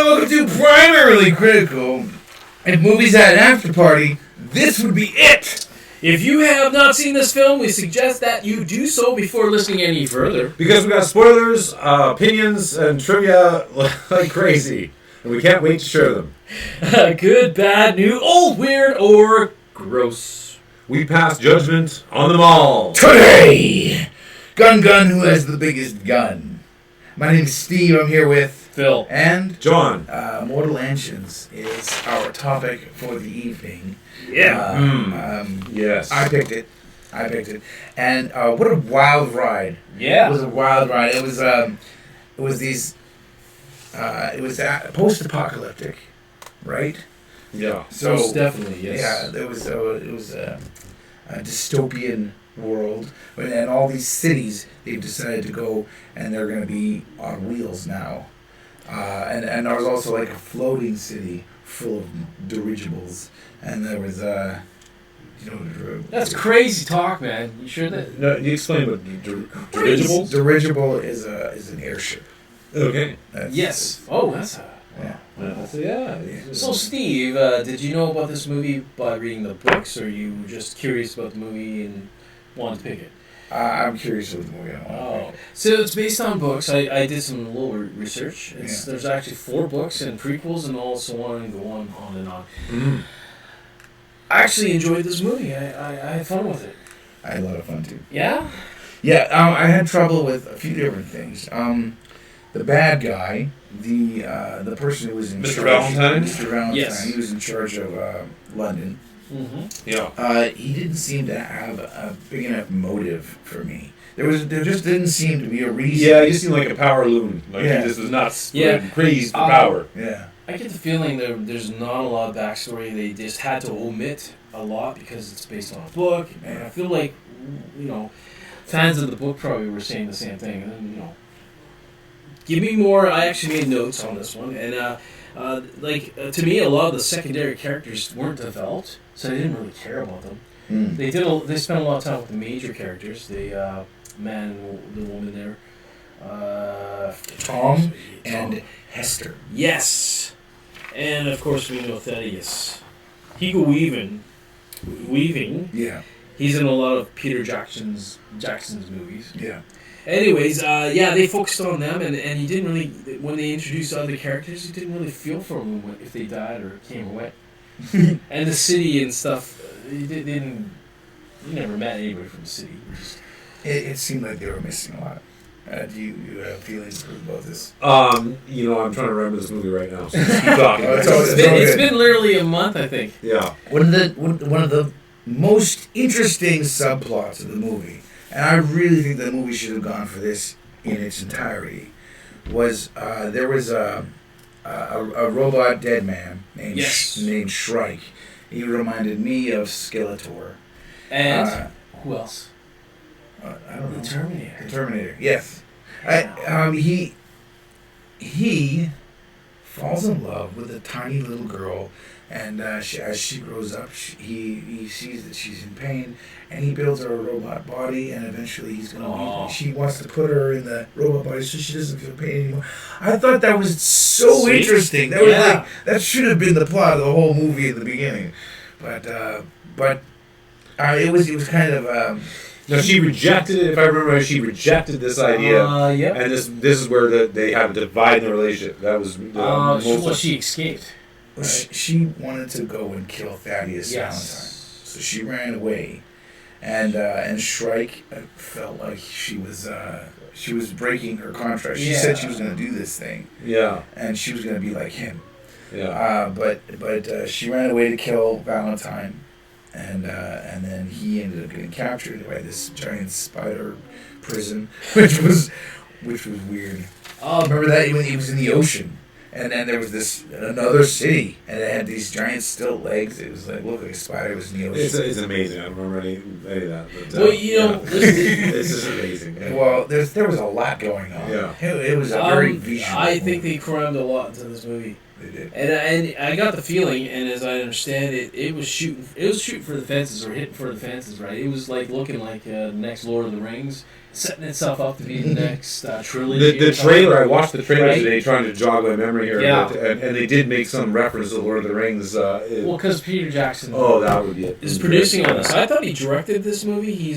welcome to Primarily Critical. If movies had an after party, this would be it. If you have not seen this film, we suggest that you do so before listening any further. Because we got spoilers, opinions, and trivia like crazy. And we can't wait to share them. Good, bad, new, old, weird, or gross. We pass judgment on them all. Today, Gun, who has the biggest gun? My name is Steve. I'm here with Phil and John. Mortal Engines is our topic for the evening. Yeah. Yes. I picked it. And what a wild ride. Yeah. It was a wild ride. It was post-apocalyptic, right? Yeah. So most definitely, yes. Yeah, it was a dystopian world, and all these cities they've decided to go, and they're going to be on wheels now. And there was also like a floating city full of dirigibles, and there was That's crazy talk, man. You sure that? No, you explain what dirigibles? Dirigible is an airship. Okay. Yes. Oh, that's a... Yeah. So, Steve, did you know about this movie by reading the books, or you were just curious about the movie and wanted to pick it? I'm curious about the movie. So it's based on books. I did some little research. There's actually 4 books and prequels and all so on and go on and on. Mm. I actually enjoyed this movie. I had fun with it. I had a lot of fun too. Yeah? Yeah, I had trouble with a few different things. The bad guy, the person who was in Mr. charge, Valentine? Mr. Valentine, Yes. he was in charge of London. Mm-hmm. Yeah. He didn't seem to have a big enough motive for me. There just didn't seem to be a reason. Yeah, he just seemed like a power loon. Like Yeah. he just was nuts. Yeah. Crazed for power. Yeah. I get the feeling there's not a lot of backstory. They just had to omit a lot because it's based on a book. And I feel like, fans of the book probably were saying the same thing. And then, give me more. I actually made notes on this one. And, to me, a lot of the secondary characters weren't developed, so I didn't really care about them. Mm. They spent a lot of time with the major characters, the man and the woman there. Tom and Hester. Yes! And, of course, we know Thaddeus. Hugo Weaving. Yeah. He's in a lot of Peter Jackson's movies. Yeah. Anyways, they focused on them, and you didn't really, when they introduced other characters, you didn't really feel for them if they died or came away. And the city and stuff, you never met anybody from the city. It seemed like they were missing a lot. Do you have feelings about this? I'm trying to remember this movie right now. So just keep talking. It's been literally a month, I think. Yeah. One of the most interesting subplots of the movie, and I really think the movie should have gone for this in its entirety, was there was a robot dead man named Shrike. He reminded me of Skeletor. And who else? I don't know. The Terminator. The Terminator. Yes. He falls in love with a tiny little girl, and as she grows up, he sees that she's in pain, and he builds her a robot body, and eventually she wants to put her in the robot body so she doesn't feel pain anymore. I thought that was so Sweet. interesting. That was that should have been the plot of the whole movie at the beginning, but it was kind of. No, she rejected it. If I remember right, she rejected this idea. Yep. And this is where they have a divide in the relationship. That was She escaped. Right? She wanted to go and kill Thaddeus Valentine, so she ran away, and Shrike felt like she was breaking her contract. She said she was going to do this thing. Yeah. And she was going to be like him. Yeah. But she ran away to kill Valentine. And then he ended up getting captured by this giant spider prison, which was weird. Remember that when he was in the ocean, and then there was another city, and it had these giant stilt legs. It was looked like a spider was in the ocean. It's amazing. I don't remember any of that. But, this is amazing. Well, there was a lot going on. Yeah. It was a very visual. I think they crammed a lot into this movie. They did. And I got the feeling, and as I understand it, it was shooting for the fences or hitting for the fences, right? It was like looking like the next Lord of the Rings, setting itself up to be the next trilogy. The trailer, I watched the trailer Right? today trying to jog my memory here, Yeah. and they did make some reference to Lord of the Rings. Well, because Peter Jackson that would be it. is producing on this. I thought he directed this movie. He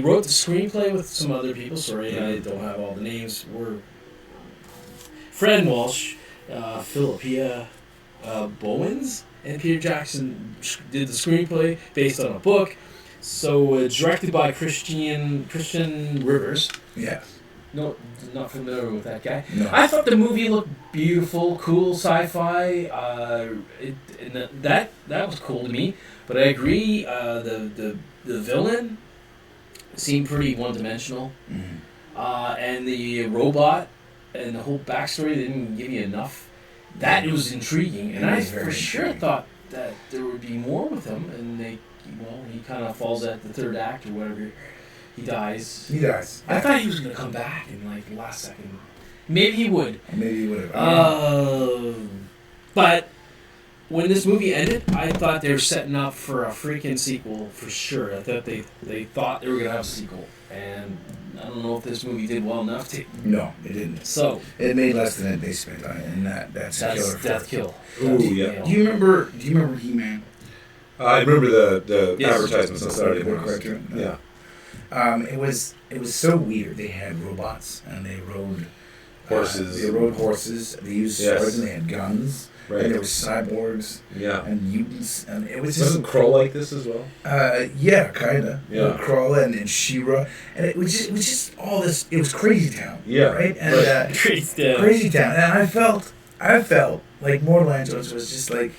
wrote the screenplay with some other people. Sorry, I don't have all the names. We're Fred Walsh, Philippia Bowens, and Peter Jackson did the screenplay based on a book. So directed by Christian Rivers. Yeah. No, not familiar with that guy. No. I thought the movie looked beautiful, cool, sci-fi. That was cool to me. But I agree. The villain seemed pretty one-dimensional, and the robot and the whole backstory didn't give you enough. That was intriguing, and I for sure thought that there would be more with him. And he kind of falls at the third act or whatever. He dies. He dies. I thought he was going to come back in like the last second. Maybe he would. Maybe he would have. But when this movie ended, I thought they were setting up for a freaking sequel for sure. I thought they thought they were going to have a sequel. And I don't know if this movie did well enough to. No, it didn't. So it made less than they spent on it, and that's a killer. Death kill. Ooh, yeah. Do you remember He-Man? I remember the Yes. advertisements on Saturday The mornings. cartoon? Yeah. It was so weird. They had robots and they rode Horses. They rode horses. They used Yes. swords and they had guns. Right. And there was cyborgs Yeah. and mutants, and it was just Wasn't Crow like this as well? yeah, kinda. Yeah. Crawler and She-Ra, and it was just all this. It was Crazy Town. Yeah. Right. And Right. Crazy Town, and I felt like Borderlands was just like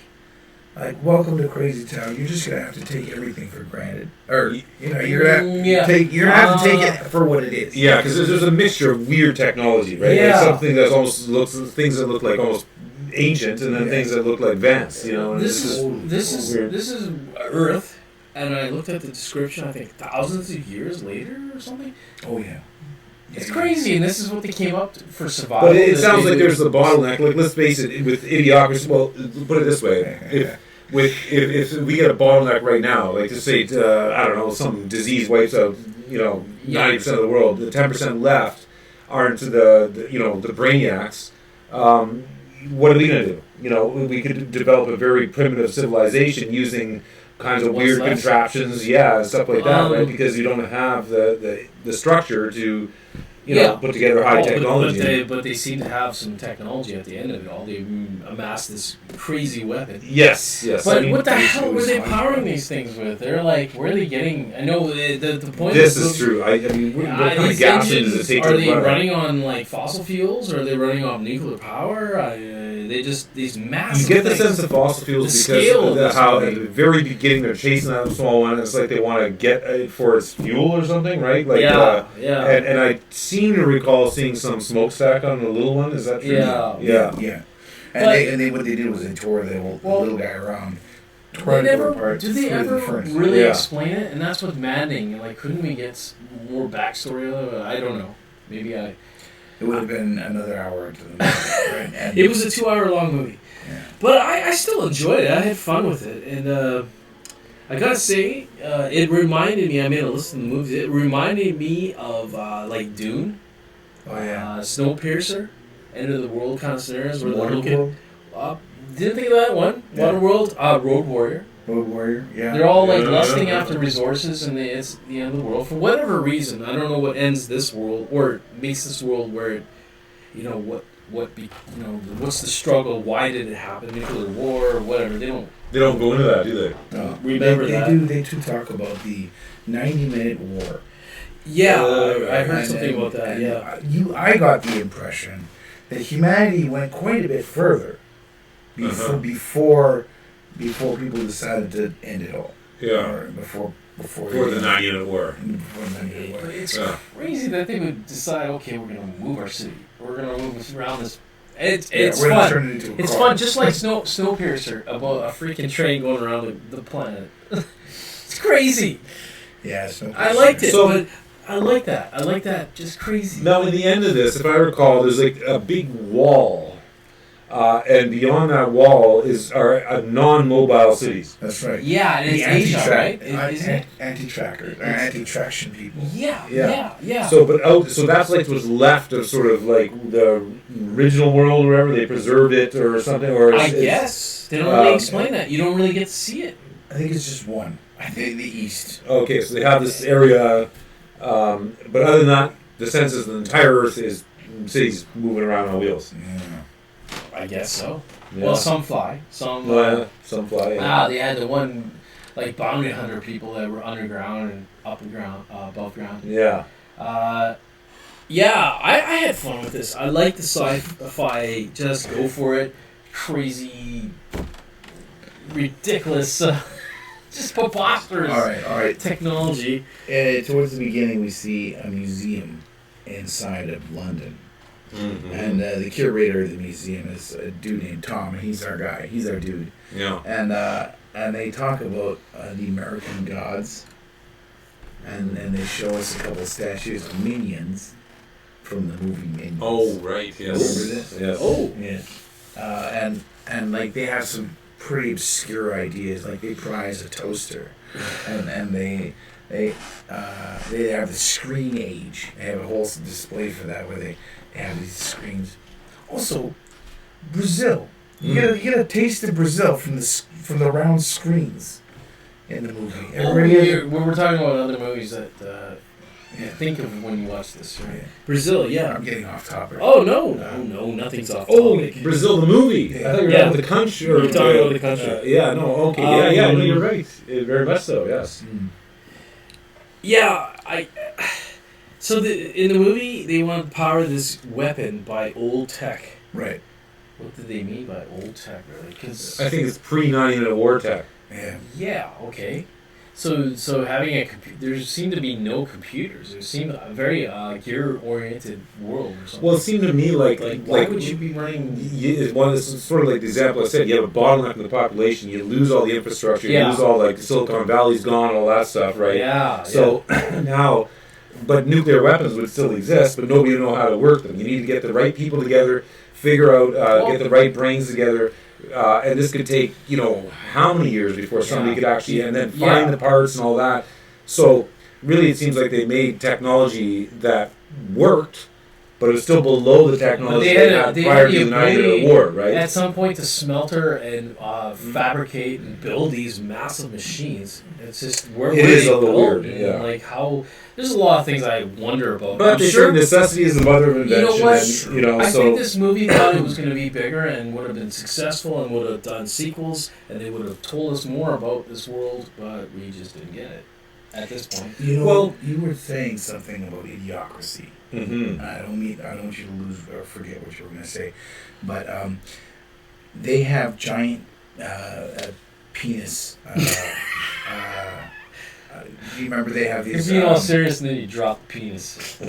welcome to Crazy Town. You're just gonna have to take everything for granted, or you're gonna have to take it for what it is. Yeah, because there's a mixture of weird technology, right? Yeah. Like something that almost things that look like almost ancient, and then things that look like advanced. And This it's is weird. this is Earth, and I looked at the description. I think thousands of years later or something. Oh yeah. It's crazy, and this is what they came up for survival. But it sounds like there's the bottleneck. Like, let's face it, with idiocracy. Well, put it this way: if we get a bottleneck right now, like to say, I don't know, some disease wipes out, 90% of the world, the 10% left aren't the brainiacs. What are we gonna do? We could develop a very primitive civilization using kinds of weird contraptions, stuff like that, right? Because you don't have the structure to put together high technology. But they seem to have some technology at the end of it all. They amassed this crazy weapon. Yes. But what the hell were they powering these things with? They're like, where are they getting? I know the point. This is true. I mean, what kind of gas does it take to Are they run? running on like fossil fuels, or are they running off nuclear power? They just these massive. You get the things. sense of fossil fuels The scale because of how this at the very beginning they're chasing that small one. And it's like they want to get it for its fuel or something, right? Like, And I seem to recall seeing some smokestack on the little one. Is that true? Yeah. And they what they did was they tore the little guy around. Did they ever really Yeah. explain it? And that's what's maddening. Like, couldn't we get more backstory of it? I don't know. Maybe It would have been another hour into the movie. Right? And it was a 2-hour-long movie. Yeah. But I still enjoyed it. I had fun with it. And I gotta say, it reminded me, I made a list of the movies, it reminded me of like Dune. Oh yeah. Snowpiercer. End of the world kind of scenarios where they're Waterworld? looking. Didn't think of that one. Yeah. Waterworld. Road Warrior. Road Warrior. Yeah. They're all like lusting after resources, and it's the end of the world for whatever reason. I don't know what ends this world or makes this world where it, what's the struggle? Why did it happen? Nuclear war or whatever. They don't go into that, do they? No. Remember that. They do talk about the 90-minute war. Yeah, I heard something about that. And Yeah. I got the impression that humanity went quite a bit further before people decided to end it all. Yeah. Or before the 90-minute war. Before the 90-minute war. But it's crazy that they would decide, okay, we're gonna move our city. We're gonna move around this. It's we're gonna fun. turn it into a It's car. fun, just like Snowpiercer about a freaking train going around the planet. It's crazy. Yeah, so I liked it, So- but I like that. Just crazy. Now, in the end of this, if I recall, there's like a big wall and beyond that wall are non-mobile cities. That's right. Yeah, and it's Asia, right? Anti-trackers, or anti-traction people. Yeah. So that's like what's left of sort of like the original world, or whatever. They preserved it or something, or I guess they don't really explain that. You don't really get to see it. I think it's just one. I think the east. Okay, so they have this area, but other than that, the sense is the entire Earth is cities moving around on wheels. Yeah. I guess so. Yeah. Well, some fly. Some some fly. Yeah. they had the one like bounty hunter people that were underground and above ground. Yeah. Yeah, I had fun with this. I like the sci-fi. Just go for it. Crazy, ridiculous, just preposterous. All right. Technology. Towards the beginning, we see a museum inside of London. Mm-hmm. And the curator of the museum is a dude named Tom, and he's our guy. He's our dude. Yeah. And they talk about the American gods, and they show us a couple of statues of minions from the movie Minions. Oh, right. Yes. Remember this? Yes. Oh, yeah. And like they have some pretty obscure ideas. Like they prize a toaster, and they have the screen age. They have a whole display for that where they have these screens. Also, Brazil. You get a taste of Brazil from the round screens in the movie. We're talking about other movies that you think of when you watch this, right? Yeah. Brazil, yeah. I'm getting off topic. Oh no, nothing's off topic. Brazil, the movie. Yeah. I thought you were talking about the country. You're talking about the country. Yeah. No. Okay. No, you're right. Very much so. Yes. Yeah, So in the movie, they want to power this weapon by old tech. Right. What did they mean by old tech, really? Cause I think it's pre-9/11 war tech. Yeah. Yeah. Okay. So having a computer, there seemed to be no computers. It seemed a very gear-oriented world or something. Well, it seemed to me like why would you be running? It's sort of like the example I said. You have a bottleneck in the population. You lose all the infrastructure. You lose all like Silicon Valley's gone, all that stuff, right? Yeah. So now, but nuclear weapons would still exist, but nobody would know how to work them. You need to get the right people together, figure out, get the right brains together. And this could take, how many years before somebody could actually, and then find the parts and all that. So really it seems like they made technology that worked, but it was still below the technology they had prior to the 9/11 war, right? At some point to smelter and fabricate and build these massive machines. It's just, where it is a little weird, and like how, there's a lot of things I wonder about. But I'm sure necessity is the mother of invention. I think this movie thought it was going to be bigger and would have been successful and would have done sequels and they would have told us more about this world, but we just didn't get it at this point. You were saying something about idiocracy. Mm-hmm. I don't want you to lose or forget what you were going to say, but they have giant penis. Do you remember they have these? If you're all serious, and then you drop the penis.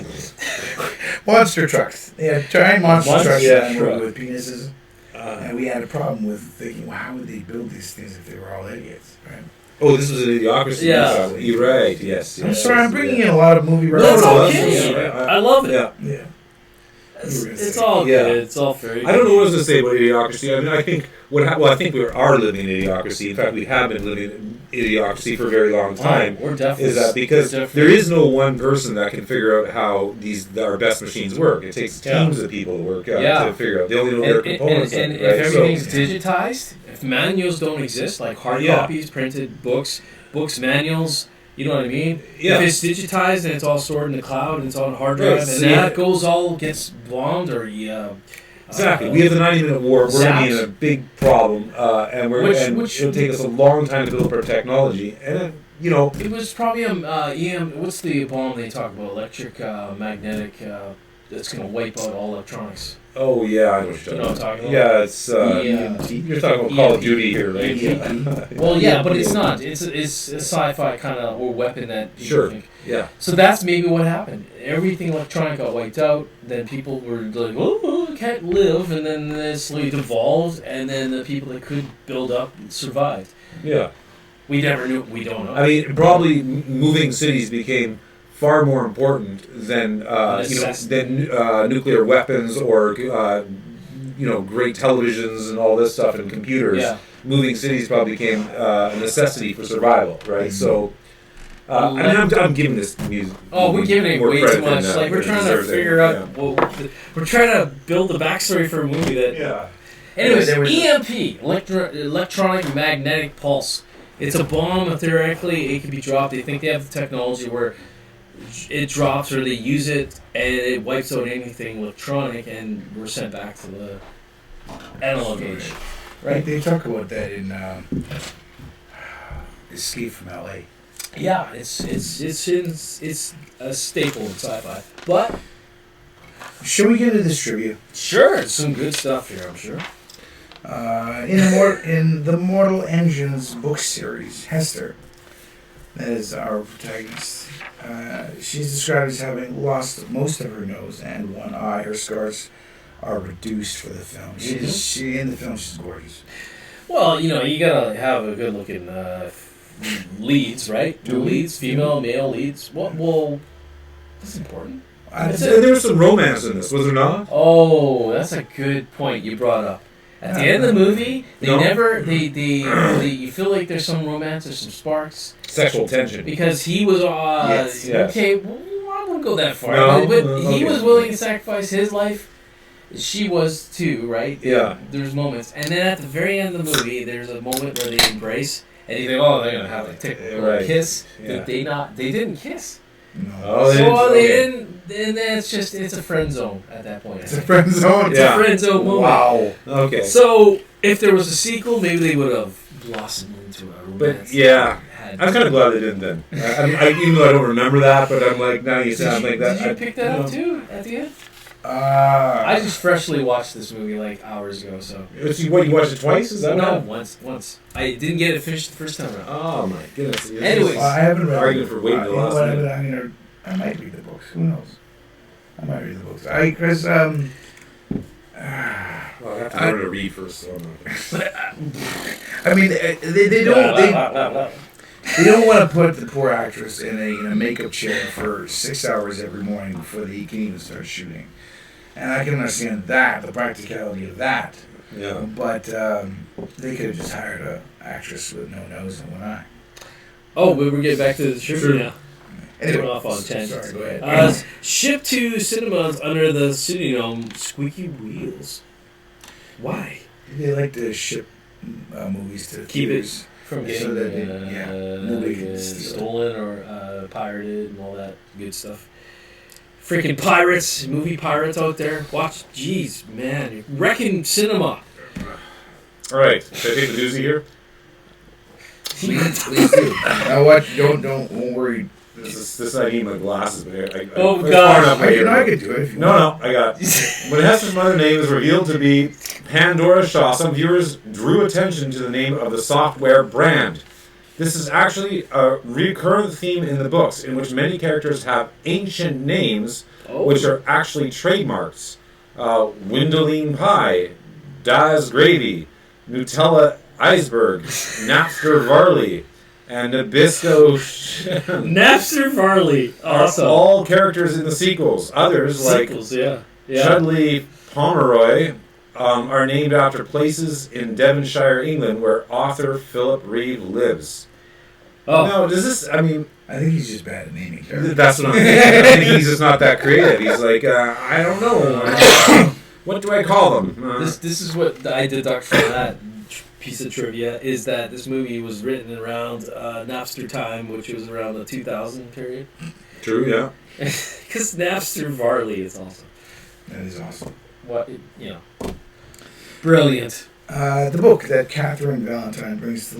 Monster trucks. They have giant monster trucks with penises. And we had a problem with thinking, well, how would they build these things if they were all idiots, right? Oh, this was an idiocracy. Yeah. You're right. Yes. I'm sorry, I'm bringing in a lot of movie That's references. okay. I love it. Yeah. It's all good. It's all fair. I don't know what I was going to say about idiocracy. I mean, I think I think we are living in idiocracy. In fact, we have been living in idiocracy for a very long time. We're definitely. Is that because there is no one person that can figure out how our best machines work? It takes teams of people to work to figure out. They only know their components. And if everything's digitized, if manuals don't exist, like hard copies, printed books, manuals. You know what I mean? Yeah. If it's digitized and it's all stored in the cloud and it's on a hard drive, and that gets bombed or exactly. We have the 90-minute war. We're going to be in a big problem, and it'll take us a long time to build our technology. And it was probably what's the bomb they talk about? Electric, magnetic. That's going to wipe out all electronics. Oh yeah, I know what you're talking about. Yeah, it's you're talking about Call of Duty here, right? Well, yeah, but it's not. It's a sci-fi kind of weapon that people think. Yeah. So that's maybe what happened. Everything electronic got wiped out. Then people were like, "Oh, can't live," and then it slowly devolved, and then the people that could build up survived. Yeah. We never knew. We don't know. I mean, probably moving cities became far more important than nuclear weapons or great televisions and all this stuff and computers, moving cities probably became a necessity for survival, right? So, I'm giving this music. Oh, we're giving it way too much. Like we're trying to figure out. We're trying to build the backstory for a movie that. Yeah. Anyways, EMP, electronic magnetic pulse. It's a bomb. Theoretically, it can be dropped. They think they have the technology where it drops, or they use it and it wipes out anything electronic, and we're sent back to the analog age. Right? They talk about that in Escape from L.A. Yeah, it's a staple in sci-fi. But should we get into this trivia? Sure, it's some good stuff here, I'm sure. In the Mortal Engines book series, Hester, that is our protagonist. She's described as having lost most of her nose and one eye. Her scars are reduced for the film. She in the film, she's gorgeous. Well, you gotta have a good looking leads, right? Two leads, female, male leads. Well, that's important. There was some romance in this, was there not? Oh, that's a good point you brought up. At the end of the movie, you feel like there's some romance, there's some sparks. Sexual tension. Because he was, yes. Okay, well, I wouldn't go that far. But he was willing to sacrifice his life. She was too, right? Yeah. There's moments. And then at the very end of the movie, there's a moment where they embrace, and you think, oh, they're going to have a kiss. Yeah. They didn't kiss. No. Oh, they didn't. And then it's a friend zone at that point. It's a friend zone? It's a friend zone moment. Wow. Okay. So, if there was a sequel, maybe they would have blossomed into a romance. But, yeah. I'm kind of glad they didn't then. Even though I don't remember that, but I'm like, now you sound like that. Did you pick that up too, at the end? I just freshly watched this movie like hours ago, so. You watched it twice? Is that no, once. I didn't get it finished the first time around. Oh my goodness. Anyways. I haven't read argument for waiting the last minute. I might read the books. Who knows? I might read the books. Because, well, I have to learn to read first, so I mean, they don't want to put the poor actress in a makeup chair for 6 hours every morning before they can even start shooting. And I can understand that, the practicality of that. Yeah. But they could have just hired an actress with no nose and one eye. Oh, but we're getting back to the trivia now. Anyway, off on tangent. Sorry, go ahead. Shipped to cinemas under the pseudonym Squeaky Wheels. Why? They like to ship movies to keep theaters. It from So getting that nobody can steal stolen or pirated and all that good stuff. Freaking pirates, movie pirates out there. Watch, jeez, man, you're wrecking cinema. All right, should I take the doozy here? Please do. Now watch. Don't worry. This I need my glasses, but oh god, I could do it. If you want. I got. When Hester's mother name is revealed to be Pandora Shaw, some viewers drew attention to the name of the software brand. This is actually a recurrent theme in the books, in which many characters have ancient names, which are actually trademarks. Windowline Pie, Daz Gravy, Nutella Iceberg, Napster Varley, and Nabisco Napster Varley, awesome. Are all characters in the sequels. Others, like Chudley Pomeroy, are named after places in Devonshire, England, where author Philip Reeve lives. Oh. No, does this, I mean... I think he's just bad at naming characters. That's what I'm thinking. I think he's just not that creative. He's like, I don't know. What do I call them? This is what I deduct from that piece of trivia, is that this movie was written around Napster time, which was around the 2000 period. True, yeah. Because Napster Varley is awesome. That is awesome. Brilliant. The book that Catherine Valentine brings to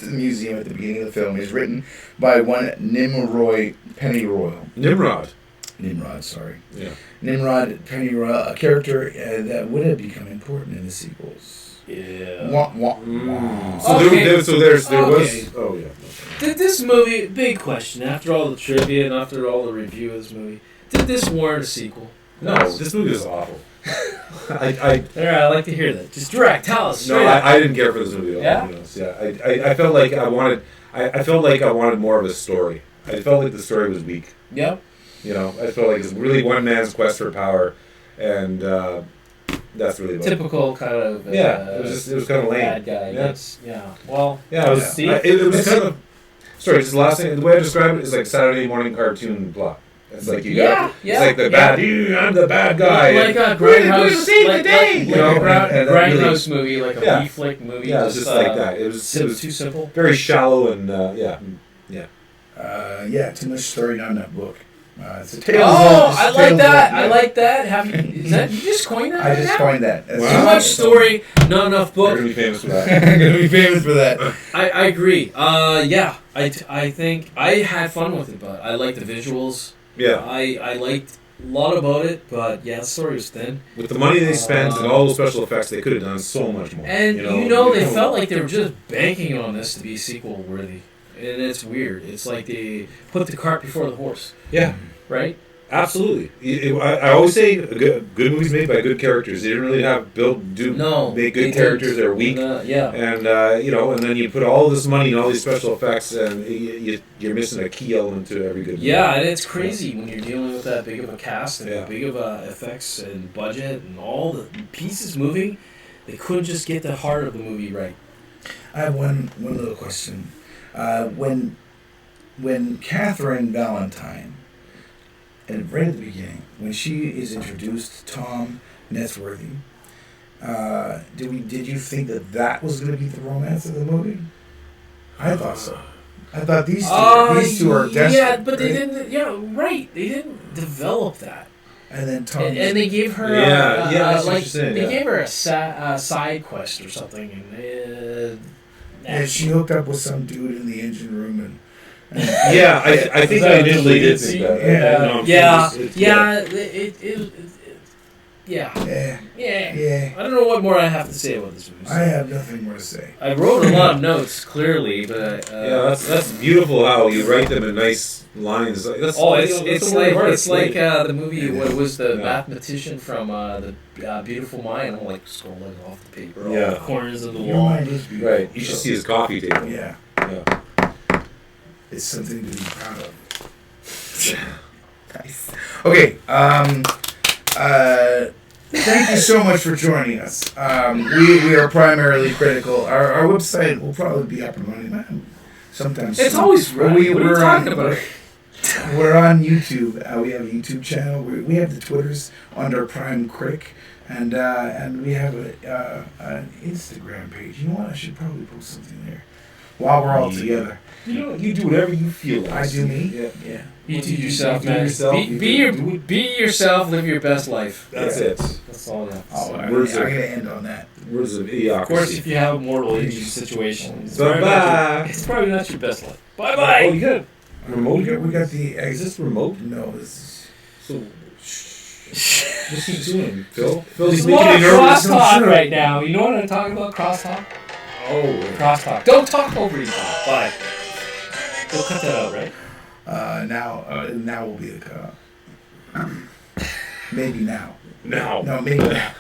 the museum at the beginning of the film is written by one Nimrod Pennyroyal. Nimrod, sorry. Yeah. Nimrod Pennyroyal, a character that would have become important in the sequels. Yeah. So there was. Oh yeah. Did this movie? Big question. After all the trivia and after all the review of this movie, did this warrant a sequel? No, this movie is awful. I like to hear that. Just direct. Tell us. No, I didn't care for this movie at all. Yeah. I felt like I wanted. I felt like I wanted more of a story. I felt like the story was weak. Yep. I felt like it's really one man's quest for power, and That's really about Typical kind of it was kind of lame. bad guy. Well, Yeah, it was. see? It was kind of. Sorry, just the last thing. The way I describe it is like Saturday morning cartoon plot. It's like it's like the bad. I'm the bad guy. Like a Grindhouse, Grindhouse really, movie, like a B-flick movie. Yeah, it's just like that. It was too simple. very shallow and Too much story, not enough book. It's a tale. I like that. I like that. Have you? Is that you just coined that? I just coined that. That's Too much story, not enough book. You're gonna be famous for that. I'm gonna be famous for that. I agree. I think I had fun with it, but I like the visuals. Yeah. I liked a lot about it, but the story was thin. With the money they spent and all the special effects, they could have done so much more. And they felt like they were just banking on this to be sequel worthy. And it's weird. It's like they put the cart before the horse. Yeah. Right? Absolutely. I always say good movies made by good characters. They didn't really make good characters. They're weak. And and then you put all this money and all these special effects, and you're missing a key element to every good movie. Yeah, and it's crazy when you're dealing with that big of a cast and big of a effects and budget and all the pieces moving. They couldn't just get the heart of the movie right. I have one little question. When Catherine Valentine, and right at the beginning, when she is introduced to Tom Nesworthy, did you think that was going to be the romance of the movie? I thought so. I thought these two are desperate. Yeah, but they didn't. Yeah, right. They didn't develop that. And then Tom. And they gave her. Gave her a side quest or something, and she hooked up with some dude in the engine room and. I think I initially did think that. Yeah. I don't know what more I have to say about this movie. I have nothing more to say. I wrote a lot of notes, clearly, but that's beautiful how you write them in nice lines. It's like the movie. What was the mathematician from the Beautiful Mind? I'm like scrolling off the paper, all the corners of the wall. Right. You should see his coffee table. Yeah. It's something to be proud of. Nice. Okay. Thank you so much for joining us. We are primarily critical. Our website will probably be up and running sometime soon. It's always running. What are you talking about? We're on YouTube. We have a YouTube channel. We have the Twitters under Prime Critic, and we have an Instagram page. You know what? I should probably post something there while we're all together. You do whatever you feel like. I do me. Yeah. You do yourself, man. Be yourself. Live your best life. That's it. That's all that. I'm going to end on that. Words of idiocracy. Of course, if you have a mortal injury situation, it's probably not your best life. Bye bye. Oh, you got a remote? We got the. Is this remote? No, this is. So. Just keep doing it, Phil. There's a lot of crosstalk right now. You know what I'm talking about? Crosstalk. Oh, crosstalk. Don't talk over each other. Bye. We'll cut that out, right? Now will be the cutoff. Maybe now. No. No, maybe now.